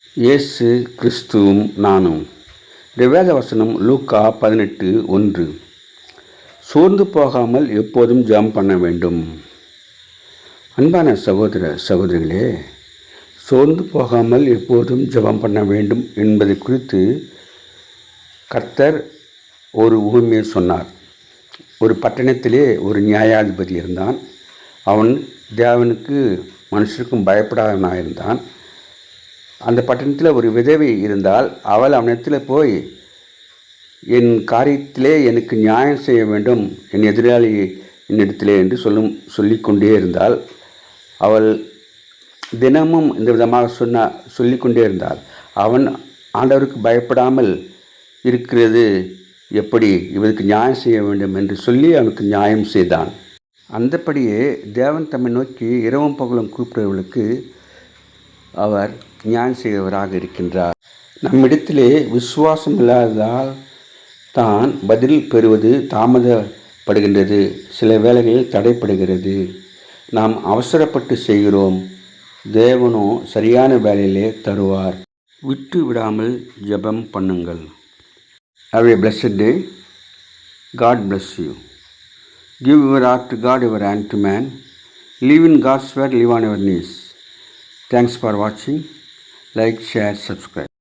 இயேசு கிறிஸ்துவும் நானும். வேத வசனம் லூக்கா 18:1. சோர்ந்து போகாமல் எப்போதும் ஜெபம் பண்ண வேண்டும். அன்பான சகோதர சகோதரிகளே, சோர்ந்து போகாமல் எப்போதும் ஜெபம் பண்ண வேண்டும் என்பதை குறித்து கர்த்தர் ஒரு உவமையை சொன்னார். ஒரு பட்டணத்திலே ஒரு நியாயாதிபதி இருந்தான். அவன் தேவனுக்கு மனுஷருக்கும் பயப்படாதவனாக இருந்தான். அந்த பட்டணத்தில் ஒரு விதவை இருந்தால் அவள் அவனிடத்தில் போய், என் காரியத்திலே எனக்கு நியாயம் செய்ய வேண்டும் என் எதிராளி என்னிடத்திலே என்று சொல்லிக்கொண்டே இருந்தால், அவள் தினமும் இந்த விதமாக சொல்லிக்கொண்டே இருந்தாள். அவன் ஆண்டவருக்கு பயப்படாமல் இருக்கிறது எப்படி, இவருக்கு நியாயம் செய்ய வேண்டும் என்று சொல்லி அவனுக்கு நியாயம் செய்தான். அந்தபடியே தேவன் தம்மை நோக்கி இரவும் பகலும் கூப்பிடுவர்களுக்கு அவர் நியாயம் செய்கிறவராக இருக்கின்றார். நம்மிடத்திலே விசுவாசம் இல்லாததால் தான் பதில் பெறுவது தாமதப்படுகின்றது, சில வேளைகளில் தடைப்படுகிறது. நாம் அவசரப்பட்டு செய்கிறோம், தேவனோ சரியான வேலையிலே தருவார். விட்டு விடாமல் ஜெபம் பண்ணுங்கள். Have a blessed day. God bless you. Give your heart to God, your hand to man. Live in God's word, live on your knees. Thanks for watching. Like, share, subscribe.